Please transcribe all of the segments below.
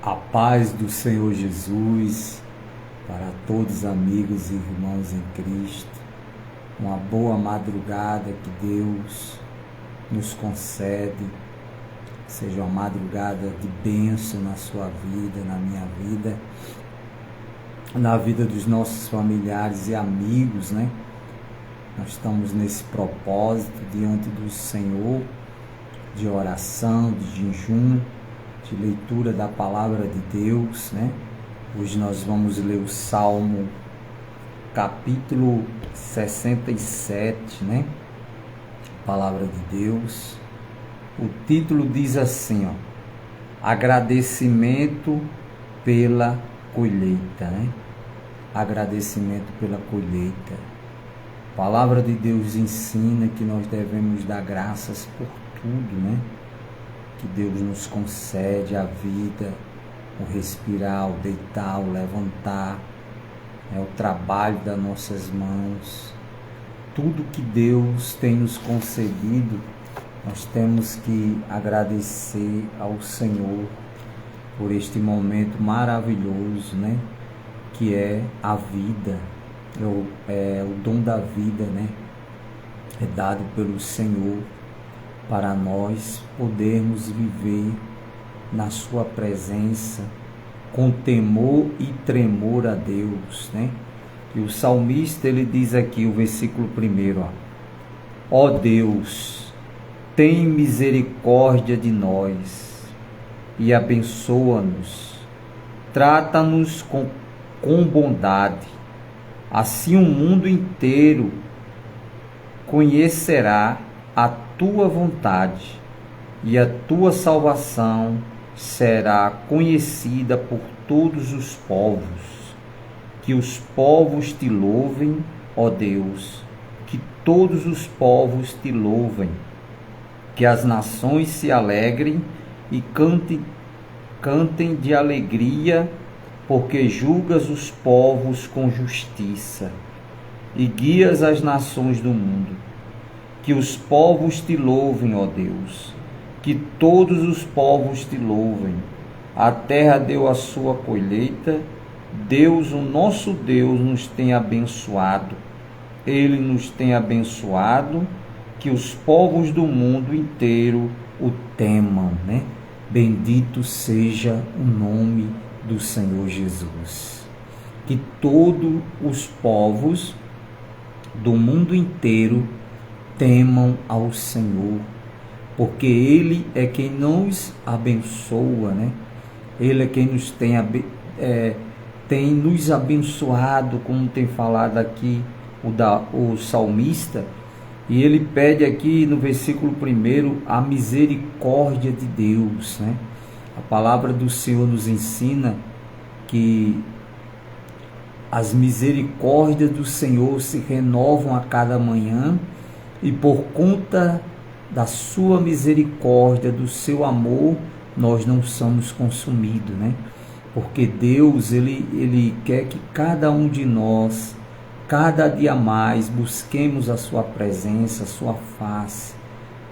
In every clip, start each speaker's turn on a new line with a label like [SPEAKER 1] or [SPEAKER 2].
[SPEAKER 1] A paz do Senhor Jesus para todos amigos e irmãos em Cristo. Uma boa madrugada que Deus nos concede. Seja uma madrugada de bênção na sua vida, na minha vida, na vida dos nossos familiares e amigos, né? Nós estamos nesse propósito diante do Senhor, de oração, de jejum, de leitura da palavra de Deus, né? Hoje nós vamos ler o Salmo capítulo 67, né? Palavra de Deus. O título diz assim, ó: agradecimento pela colheita, né? Agradecimento pela colheita. A palavra de Deus ensina que nós devemos dar graças por tudo, né? Que Deus nos concede a vida, o respirar, o deitar, o levantar, o trabalho das nossas mãos. Tudo que Deus tem nos concedido, nós temos que agradecer ao Senhor por este momento maravilhoso, né? Que é a vida, o dom da vida, né? É dado pelo Senhor para nós podermos viver na sua presença com temor e tremor a Deus, né? E o salmista, ele diz aqui, o versículo 1, ó Deus, tem misericórdia de nós e abençoa-nos, trata-nos com bondade, assim o mundo inteiro conhecerá a tua vontade e a tua salvação será conhecida por todos os povos. Que os povos te louvem, ó Deus, que todos os povos te louvem, que as nações se alegrem e cantem de alegria, porque julgas os povos com justiça e guias as nações do mundo. Que os povos te louvem, ó Deus, que todos os povos te louvem. A terra deu a sua colheita, Deus, o nosso Deus, nos tem abençoado. Ele nos tem abençoado, que os povos do mundo inteiro o temam, né? Bendito seja o nome do Senhor Jesus. Que todos os povos do mundo inteiro temam ao Senhor, porque Ele é quem nos abençoa, né? Ele é quem nos tem nos abençoado, como tem falado aqui o salmista, e ele pede aqui no versículo 1 a misericórdia de Deus, né? A palavra do Senhor nos ensina que as misericórdias do Senhor se renovam a cada manhã, e por conta da sua misericórdia, do seu amor, nós não somos consumidos, né? Porque Deus, Ele quer que cada um de nós, cada dia mais, busquemos a sua presença, a sua face,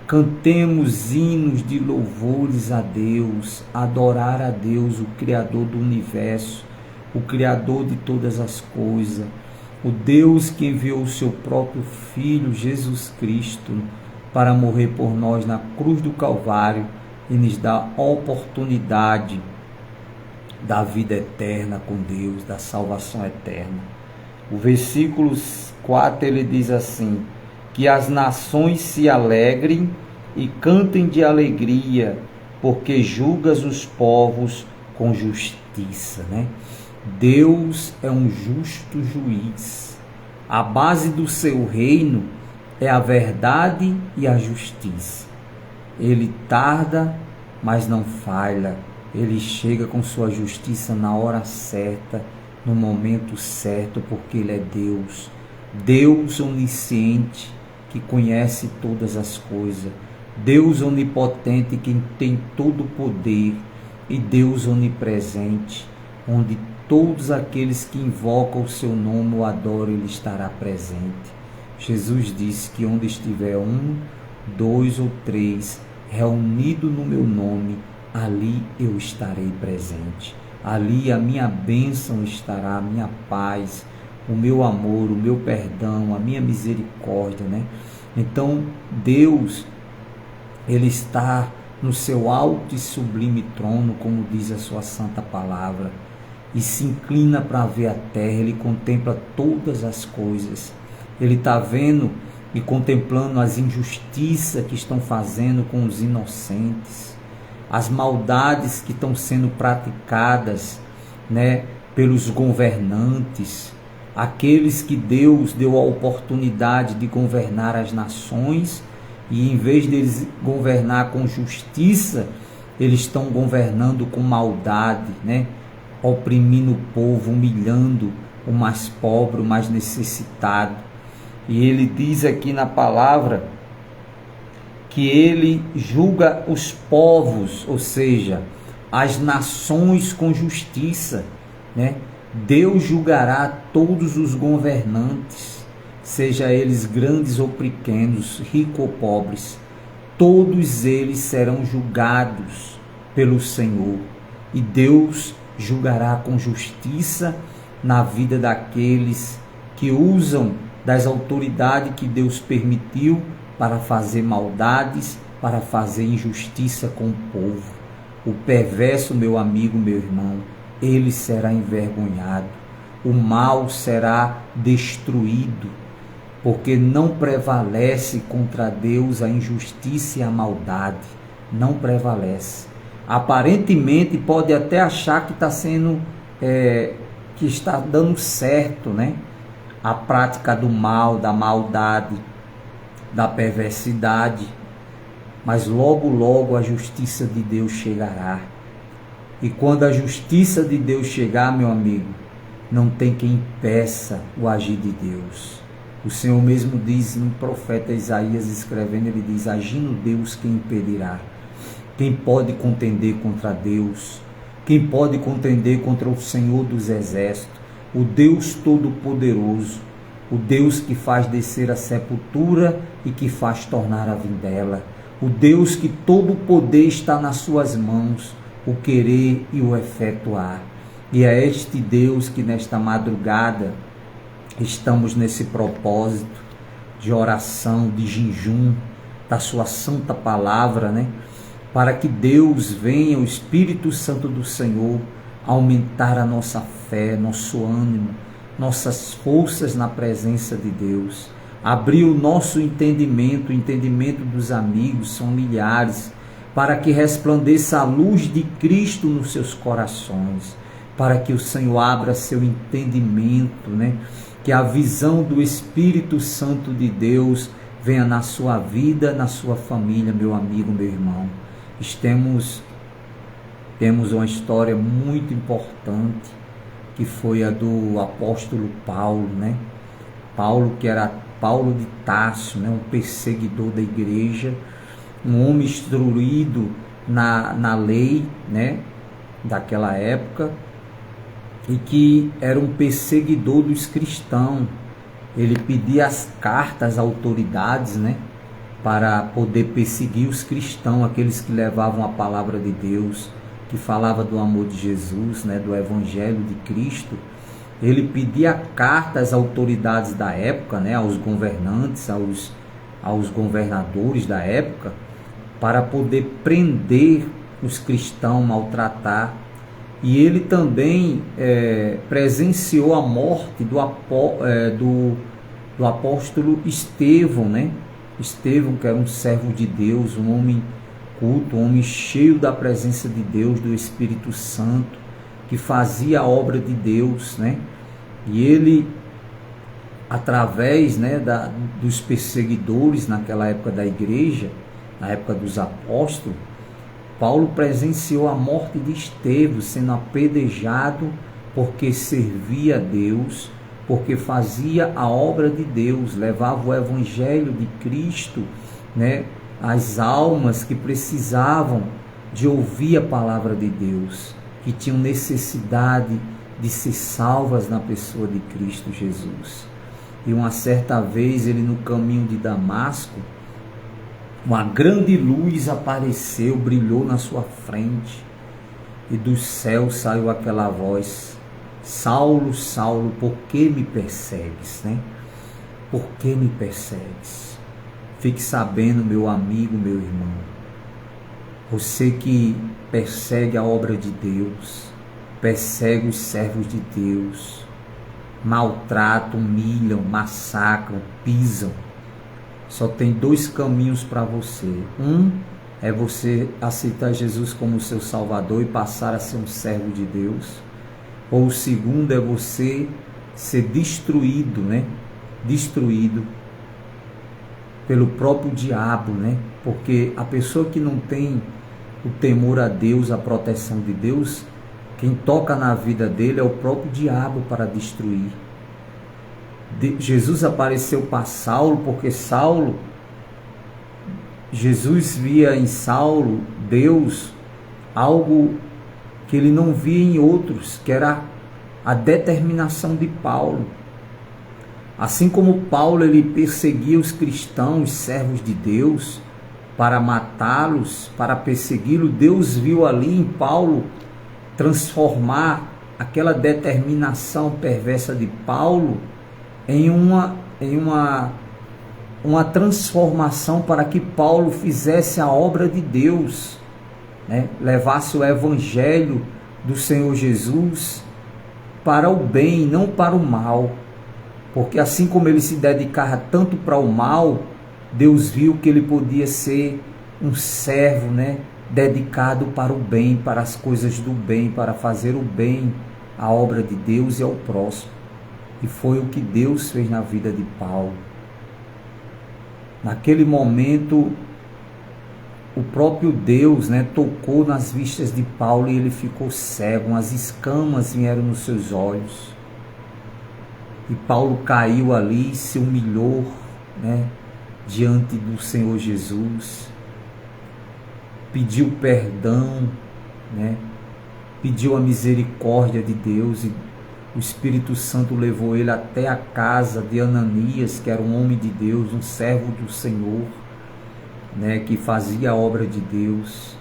[SPEAKER 1] cantemos hinos de louvores a Deus, adorar a Deus, o Criador do universo, o Criador de todas as coisas, o Deus que enviou o seu próprio Filho, Jesus Cristo, para morrer por nós na cruz do Calvário e nos dar a oportunidade da vida eterna com Deus, da salvação eterna. O versículo 4, ele diz assim: que as nações se alegrem e cantem de alegria, porque julgas os povos com justiça, né? Deus é um justo juiz. A base do seu reino é a verdade e a justiça. Ele tarda, mas não falha. Ele chega com sua justiça na hora certa, no momento certo, porque Ele é Deus. Deus onisciente, que conhece todas as coisas. Deus onipotente, que tem todo o poder. E Deus onipresente, onde todos aqueles que invocam o seu nome o adoram, Ele estará presente. Jesus disse que onde estiver 1, 2 ou 3 reunido no meu nome, ali eu estarei presente. Ali a minha bênção estará, a minha paz, o meu amor, o meu perdão, a minha misericórdia, né? Então, Deus, Ele está no seu alto e sublime trono, como diz a sua santa palavra, e se inclina para ver a terra. Ele contempla todas as coisas. Ele está vendo e contemplando as injustiças que estão fazendo com os inocentes, as maldades que estão sendo praticadas, né, pelos governantes, aqueles que Deus deu a oportunidade de governar as nações, e em vez deles governar com justiça, eles estão governando com maldade, né, oprimindo o povo, humilhando o mais pobre, o mais necessitado. E ele diz aqui na palavra que ele julga os povos, ou seja, as nações com justiça, né? Deus julgará todos os governantes, seja eles grandes ou pequenos, ricos ou pobres, todos eles serão julgados pelo Senhor, e Deus julgará com justiça na vida daqueles que usam das autoridades que Deus permitiu para fazer maldades, para fazer injustiça com o povo. O perverso, meu amigo, meu irmão, ele será envergonhado. O mal será destruído, porque não prevalece contra Deus a injustiça e a maldade. Não prevalece. Aparentemente pode até achar que está sendo, que está dando certo, né? A prática do mal, da maldade, da perversidade, mas logo logo a justiça de Deus chegará. E quando a justiça de Deus chegar, meu amigo, não tem quem impeça o agir de Deus. O Senhor mesmo diz no profeta Isaías, escrevendo, ele diz: agindo Deus, quem impedirá? Quem pode contender contra Deus? Quem pode contender contra o Senhor dos exércitos? O Deus Todo-Poderoso, o Deus que faz descer a sepultura e que faz tornar a vindela, o Deus que todo o poder está nas suas mãos, o querer e o efetuar. E é este Deus que nesta madrugada estamos nesse propósito de oração, de jejum, da sua santa palavra, né? Para que Deus venha, o Espírito Santo do Senhor, aumentar a nossa fé, nosso ânimo, nossas forças na presença de Deus, abrir o nosso entendimento, o entendimento dos amigos, familiares, para que resplandeça a luz de Cristo nos seus corações, para que o Senhor abra seu entendimento, né? Que a visão do Espírito Santo de Deus venha na sua vida, na sua família, meu amigo, meu irmão. Temos uma história muito importante, que foi a do apóstolo Paulo, né? Paulo, que era Paulo de Tarso, né? Um perseguidor da igreja, um homem instruído na lei, né? Daquela época, e que era um perseguidor dos cristãos. Ele pedia as cartas às autoridades, né? Para poder perseguir os cristãos, aqueles que levavam a palavra de Deus, que falava do amor de Jesus, né, do Evangelho de Cristo. Ele pedia cartas às autoridades da época, né, aos governantes, aos governadores da época, para poder prender os cristãos, maltratar. E ele também presenciou a morte do apóstolo Estevão, né? Estevão, que era um servo de Deus, um homem culto, um homem cheio da presença de Deus, do Espírito Santo, que fazia a obra de Deus, né? E ele, através, né, dos perseguidores naquela época da igreja, na época dos apóstolos, Paulo presenciou a morte de Estevão, sendo apedrejado porque servia a Deus, porque fazia a obra de Deus, levava o Evangelho de Cristo, né, às almas que precisavam de ouvir a palavra de Deus, que tinham necessidade de ser salvas na pessoa de Cristo Jesus. E uma certa vez ele, no caminho de Damasco, uma grande luz apareceu, brilhou na sua frente, e do céu saiu aquela voz: Saulo, Saulo, por que me persegues, né? Por que me persegues? Fique sabendo, meu amigo, meu irmão, você que persegue a obra de Deus, persegue os servos de Deus, maltratam, humilham, massacram, pisam, só tem dois caminhos para você. Um é você aceitar Jesus como seu Salvador e passar a ser um servo de Deus. Ou o segundo é você ser destruído, né? Destruído pelo próprio diabo, né? Porque a pessoa que não tem o temor a Deus, a proteção de Deus, quem toca na vida dele é o próprio diabo para destruir. Jesus apareceu para Saulo porque Jesus via em Saulo, Deus, algo que ele não via em outros, que era a determinação de Paulo. Assim como Paulo ele perseguia os cristãos, servos de Deus, para matá-los, para persegui-los, Deus viu ali em Paulo transformar aquela determinação perversa de Paulo em uma transformação para que Paulo fizesse a obra de Deus, né? Levasse o evangelho do Senhor Jesus para o bem, não para o mal. Porque assim como ele se dedicava tanto para o mal, Deus viu que ele podia ser um servo, né? Dedicado para o bem, para as coisas do bem, para fazer o bem, a obra de Deus e ao próximo. E foi o que Deus fez na vida de Paulo. Naquele momento, o próprio Deus, né, tocou nas vistas de Paulo e ele ficou cego, as escamas vieram nos seus olhos. E Paulo caiu ali, se humilhou, né, diante do Senhor Jesus, pediu perdão, né, pediu a misericórdia de Deus, e o Espírito Santo levou ele até a casa de Ananias, que era um homem de Deus, um servo do Senhor, né, que fazia a obra de Deus.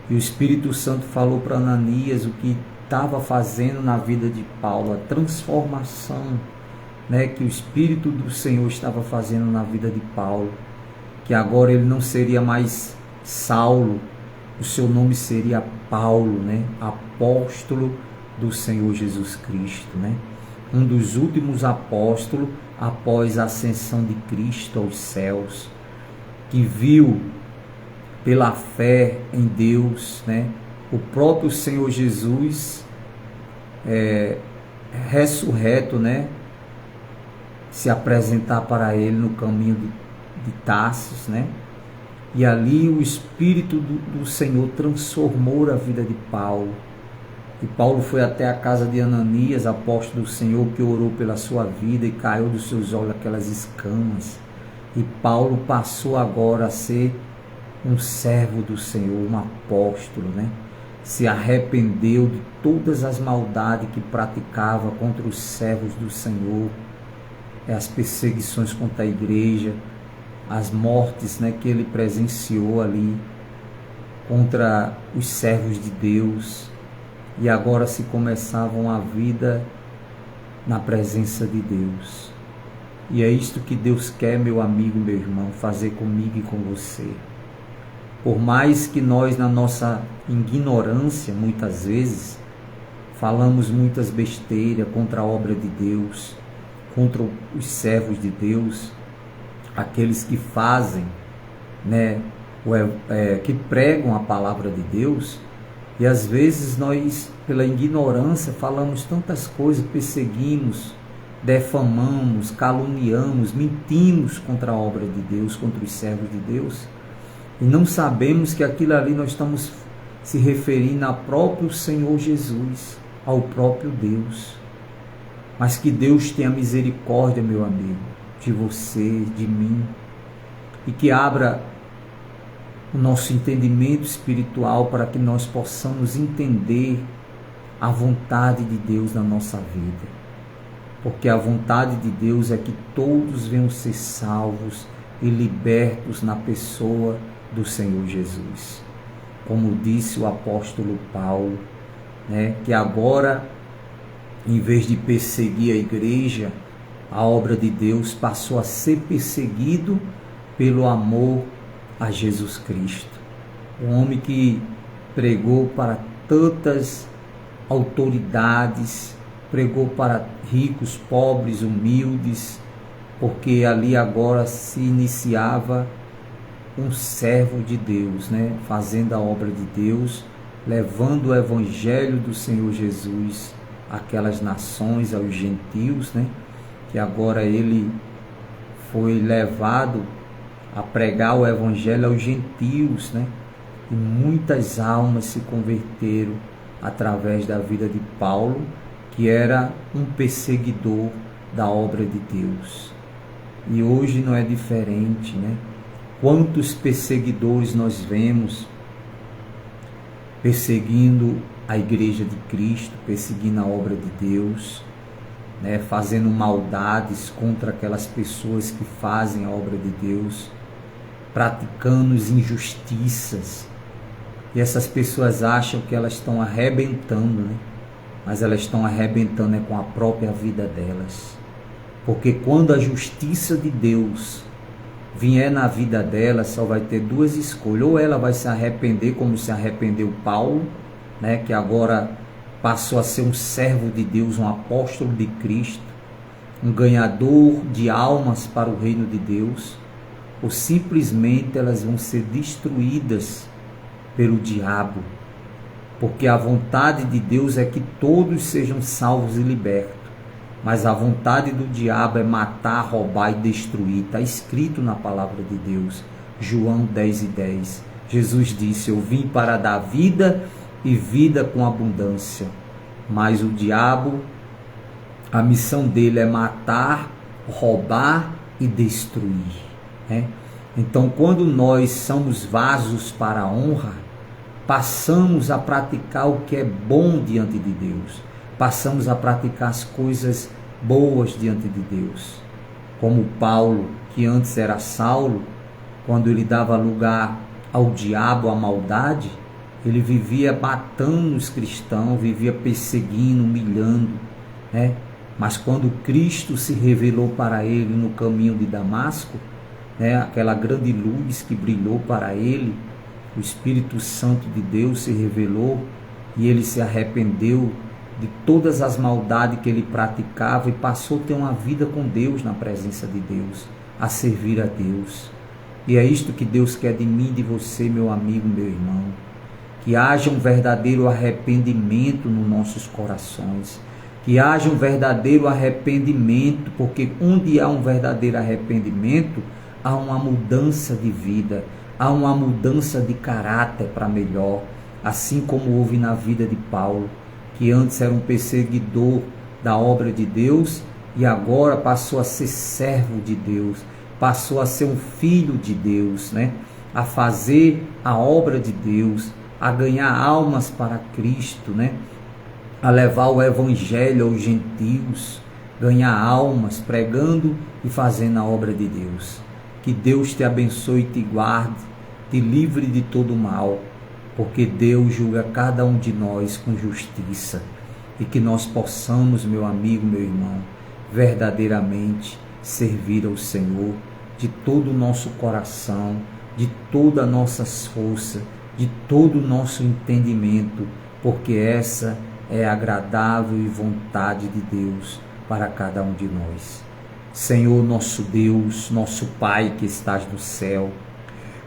[SPEAKER 1] E o Espírito Santo falou para Ananias o que estava fazendo na vida de Paulo, a transformação, né, que o Espírito do Senhor estava fazendo na vida de Paulo, que agora ele não seria mais Saulo, o seu nome seria Paulo, né, apóstolo do Senhor Jesus Cristo, né? Um dos últimos apóstolos após a ascensão de Cristo aos céus, que viu pela fé em Deus, né, o próprio Senhor Jesus ressurreto, né, se apresentar para ele no caminho de Tarsis, né? E ali o Espírito do Senhor transformou a vida de Paulo. E Paulo foi até a casa de Ananias, apóstolo do Senhor, que orou pela sua vida e caiu dos seus olhos aquelas escamas. E Paulo passou agora a ser um servo do Senhor, um apóstolo, né? Se arrependeu de todas as maldades que praticava contra os servos do Senhor, as perseguições contra a igreja, as mortes, né, que ele presenciou ali contra os servos de Deus. E agora se começavam a vida na presença de Deus. E é isto que Deus quer, meu amigo, meu irmão, fazer comigo e com você. Por mais que nós, na nossa ignorância, muitas vezes, falamos muitas besteiras contra a obra de Deus, contra os servos de Deus, aqueles que fazem, né, que pregam a palavra de Deus. E às vezes nós, pela ignorância, falamos tantas coisas, perseguimos, defamamos, caluniamos, mentimos contra a obra de Deus, contra os servos de Deus, e não sabemos que aquilo ali nós estamos se referindo ao próprio Senhor Jesus, ao próprio Deus. Mas que Deus tenha misericórdia, meu amigo, de você, de mim, e que abra o nosso entendimento espiritual para que nós possamos entender a vontade de Deus na nossa vida. Porque a vontade de Deus é que todos venham ser salvos e libertos na pessoa do Senhor Jesus. Como disse o apóstolo Paulo, né, que agora, em vez de perseguir a igreja, a obra de Deus passou a ser perseguido pelo amor a Jesus Cristo. Um homem que pregou para tantas autoridades, pregou para ricos, pobres, humildes, porque ali agora se iniciava um servo de Deus, né? Fazendo a obra de Deus, levando o evangelho do Senhor Jesus àquelas nações, aos gentios, né? Que agora ele foi levado a pregar o evangelho aos gentios, né? E muitas almas se converteram através da vida de Paulo, que era um perseguidor da obra de Deus. E hoje não é diferente, né? Quantos perseguidores nós vemos perseguindo a igreja de Cristo, perseguindo a obra de Deus, né? Fazendo maldades contra aquelas pessoas que fazem a obra de Deus, praticando injustiças. E essas pessoas acham que elas estão arrebentando, né? Mas elas estão arrebentando com a própria vida delas. Porque quando a justiça de Deus vier na vida dela, só vai ter duas escolhas. Ou ela vai se arrepender, como se arrependeu Paulo, né, que agora passou a ser um servo de Deus, um apóstolo de Cristo, um ganhador de almas para o reino de Deus, ou simplesmente elas vão ser destruídas pelo diabo, porque a vontade de Deus é que todos sejam salvos e libertos, mas a vontade do diabo é matar, roubar e destruir. Está escrito na palavra de Deus, João 10:10. Jesus disse: eu vim para dar vida e vida com abundância, mas o diabo, a missão dele é matar, roubar e destruir, né? Então, quando nós somos vasos para a honra, passamos a praticar o que é bom diante de Deus, passamos a praticar as coisas boas diante de Deus. Como Paulo, que antes era Saulo, quando ele dava lugar ao diabo, à maldade, ele vivia matando os cristãos, vivia perseguindo, humilhando, né? Mas quando Cristo se revelou para ele no caminho de Damasco, né, aquela grande luz que brilhou para ele, o Espírito Santo de Deus se revelou e ele se arrependeu de todas as maldades que ele praticava e passou a ter uma vida com Deus, na presença de Deus, a servir a Deus. E é isto que Deus quer de mim, de você, meu amigo, meu irmão, que haja um verdadeiro arrependimento nos nossos corações, que haja um verdadeiro arrependimento, porque onde há um verdadeiro arrependimento, há uma mudança de vida, há uma mudança de caráter para melhor, assim como houve na vida de Paulo, que antes era um perseguidor da obra de Deus e agora passou a ser servo de Deus, passou a ser um filho de Deus, né? A fazer a obra de Deus, a ganhar almas para Cristo, né? A levar o evangelho aos gentios, ganhar almas, pregando e fazendo a obra de Deus. Que Deus te abençoe e te guarde, te livre de todo mal, porque Deus julga cada um de nós com justiça, e que nós possamos, meu amigo, meu irmão, verdadeiramente servir ao Senhor de todo o nosso coração, de toda a nossa força, de todo o nosso entendimento, porque essa é agradável e vontade de Deus para cada um de nós. Senhor, nosso Deus, nosso Pai que estás no céu,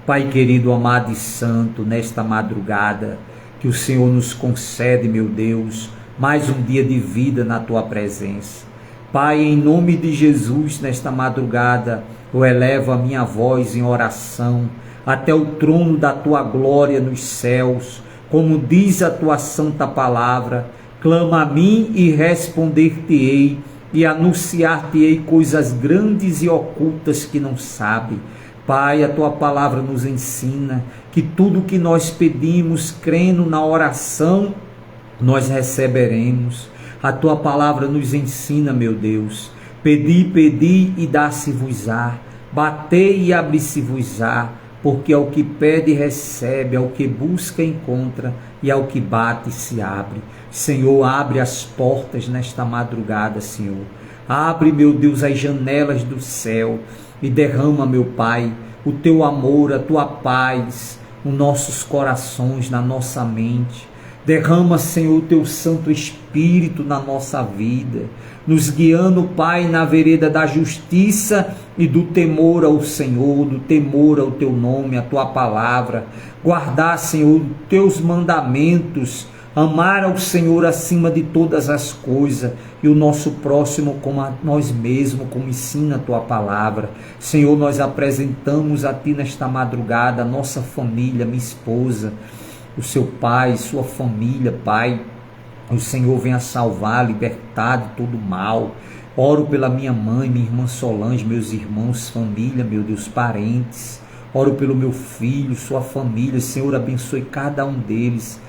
[SPEAKER 1] Pai querido, amado e santo, nesta madrugada que o Senhor nos concede, meu Deus, mais um dia de vida na Tua presença. Pai, em nome de Jesus, nesta madrugada, eu elevo a minha voz em oração até o trono da Tua glória nos céus, como diz a Tua santa palavra: clama a mim e responder-te-ei, e anunciar-te-ei coisas grandes e ocultas que não sabe. Pai, a Tua palavra nos ensina que tudo que nós pedimos, crendo na oração, nós receberemos. A Tua palavra nos ensina, meu Deus: pedi, pedi e dá-se-vos-á, Batei e abri-se-vos-á, porque ao que pede recebe, ao que busca encontra, e ao que bate se abre. Senhor, abre as portas nesta madrugada, Senhor. Abre, meu Deus, as janelas do céu e derrama, meu Pai, o teu amor, a tua paz nos nossos corações, na nossa mente. Derrama, Senhor, o teu Santo Espírito na nossa vida, nos guiando, Pai, na vereda da justiça e do temor ao Senhor, do temor ao teu nome, a tua palavra. Guardar, Senhor, os teus mandamentos, amar ao Senhor acima de todas as coisas e o nosso próximo como a nós mesmos, como ensina a tua palavra. Senhor, nós apresentamos a ti nesta madrugada a nossa família, minha esposa, o seu pai, sua família, Pai. O Senhor venha salvar, libertar de todo mal. Oro pela minha mãe, minha irmã Solange, meus irmãos, família, meu Deus, parentes. Oro pelo meu filho, sua família. Senhor, abençoe cada um deles,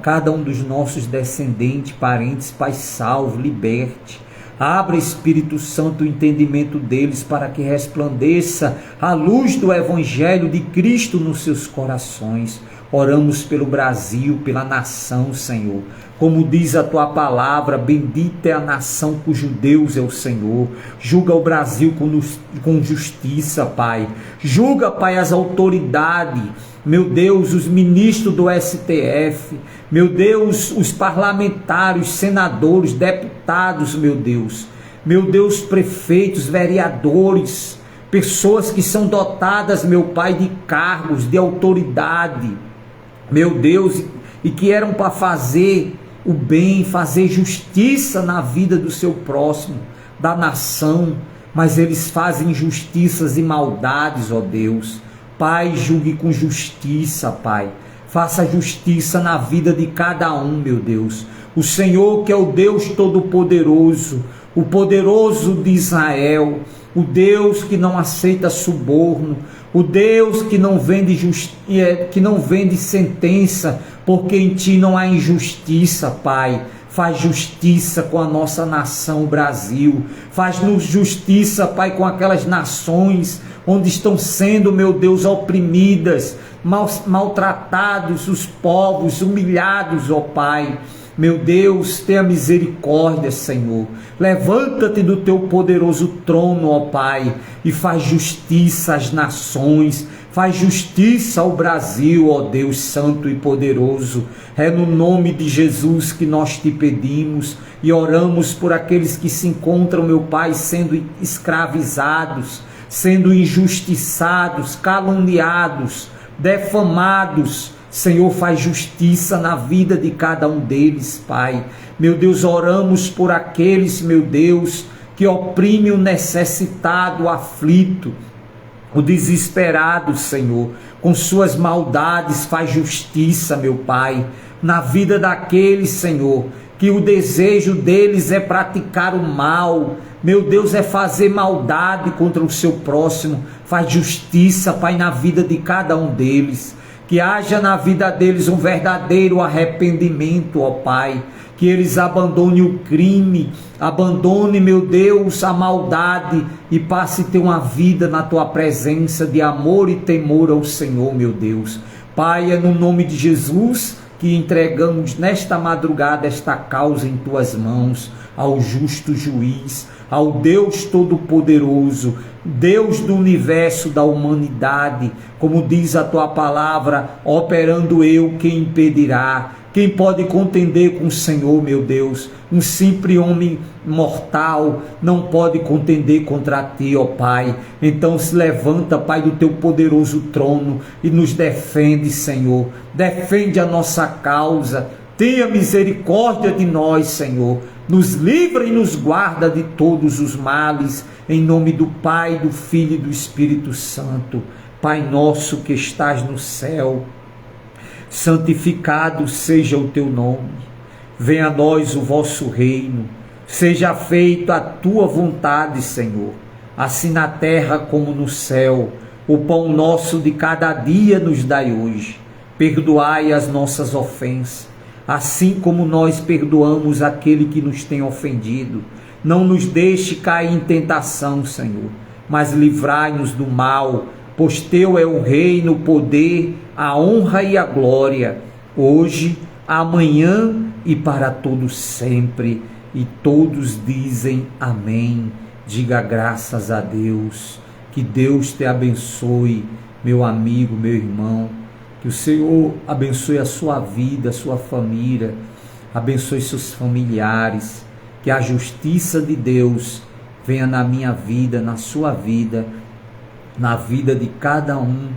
[SPEAKER 1] cada um dos nossos descendentes, parentes. Pai, salve, liberte. Abra, Espírito Santo, o entendimento deles para que resplandeça a luz do Evangelho de Cristo nos seus corações. Oramos pelo Brasil, pela nação, Senhor. Como diz a tua palavra, bendita é a nação cujo Deus é o Senhor. Julga o Brasil com justiça, Pai. Julga, Pai, as autoridades, meu Deus, os ministros do STF, meu Deus, os parlamentares, senadores, deputados, meu Deus, prefeitos, vereadores, pessoas que são dotadas, meu Pai, de cargos, de autoridade, meu Deus, e que eram para fazer o bem, fazer justiça na vida do seu próximo, da nação, mas eles fazem injustiças e maldades, ó Deus. Pai, julgue com justiça, Pai. Faça justiça na vida de cada um, meu Deus. O Senhor, que é o Deus Todo-Poderoso, o poderoso de Israel, o Deus que não aceita suborno, o Deus que não vende sentença, porque em ti não há injustiça, Pai. Faz justiça com a nossa nação, o Brasil. Faz-nos justiça, Pai, com aquelas nações onde estão sendo, meu Deus, oprimidas, maltratados os povos, humilhados, ó Pai. Meu Deus, tenha misericórdia, Senhor. Levanta-te do teu poderoso trono, ó Pai, e faz justiça às nações, faz justiça ao Brasil, ó Deus santo e poderoso. É no nome de Jesus que nós te pedimos e oramos por aqueles que se encontram, meu Pai, sendo escravizados, sendo injustiçados, caluniados, defamados. Senhor, faz justiça na vida de cada um deles, Pai. Meu Deus, oramos por aqueles, meu Deus, que oprime o necessitado, o aflito, o desesperado, Senhor. Com suas maldades faz justiça, meu Pai, na vida daqueles, Senhor, que o desejo deles é praticar o mal, meu Deus, é fazer maldade contra o seu próximo. Faz justiça, Pai, na vida de cada um deles. Que haja na vida deles um verdadeiro arrependimento, ó Pai. Que eles abandonem o crime, abandone, meu Deus, a maldade e passe a ter uma vida na Tua presença de amor e temor ao Senhor, meu Deus. Pai, é no nome de Jesus que entregamos nesta madrugada esta causa em Tuas mãos, ao justo juiz, ao Deus Todo-Poderoso, Deus do universo, da humanidade. Como diz a Tua palavra, operando eu, quem impedirá? Quem pode contender com o Senhor, meu Deus? Um simples homem mortal não pode contender contra Ti, ó Pai. Então se levanta, Pai, do Teu poderoso trono e nos defende, Senhor. Defende a nossa causa. Tenha misericórdia de nós, Senhor. Nos livra e nos guarda de todos os males. Em nome do Pai, do Filho e do Espírito Santo. Pai nosso que estás no céu, santificado seja o teu nome. Venha a nós o vosso reino. Seja feita a tua vontade, Senhor, assim na terra como no céu. O pão nosso de cada dia nos dai hoje. Perdoai as nossas ofensas, assim como nós perdoamos aquele que nos tem ofendido. Não nos deixe cair em tentação, Senhor, mas livrai-nos do mal, pois teu é o reino, o poder, a honra e a glória, hoje, amanhã e para todos sempre. E todos dizem amém. Diga graças a Deus. Que Deus te abençoe, meu amigo, meu irmão. Que o Senhor abençoe a sua vida, a sua família, abençoe seus familiares. Que a justiça de Deus venha na minha vida, na sua vida, na vida de cada um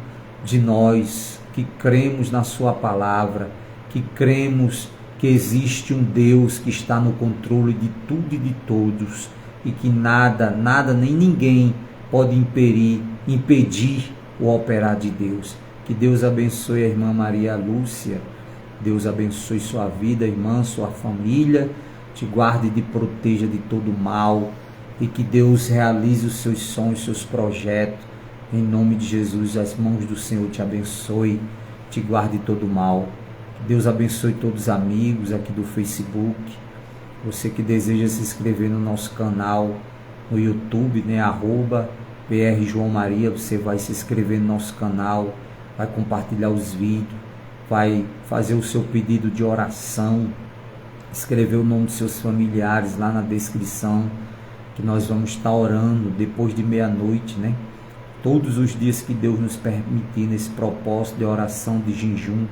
[SPEAKER 1] de nós que cremos na sua palavra, que cremos que existe um Deus que está no controle de tudo e de todos, e que nada nem ninguém pode impedir o operar de Deus. Que Deus abençoe a irmã Maria Lúcia, Deus abençoe sua vida, irmã, sua família, te guarde e te proteja de todo mal, e que Deus realize os seus sonhos, seus projetos, em nome de Jesus. As mãos do Senhor te abençoe, te guarde de todo mal. Deus abençoe todos os amigos aqui do Facebook. Você que deseja se inscrever no nosso canal no YouTube, né? @PR João Maria, você vai se inscrever no nosso canal, vai compartilhar os vídeos, vai fazer o seu pedido de oração, escrever o nome dos seus familiares lá na descrição, que nós vamos estar orando depois de meia-noite, né? Todos os dias que Deus nos permitir, nesse propósito de oração, de jejum,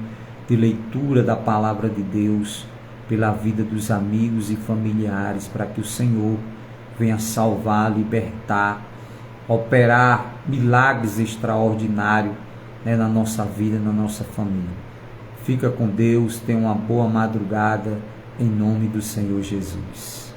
[SPEAKER 1] de leitura da palavra de Deus, pela vida dos amigos e familiares, para que o Senhor venha salvar, libertar, operar milagres extraordinários, né, na nossa vida, na nossa família. Fica com Deus, tenha uma boa madrugada, em nome do Senhor Jesus.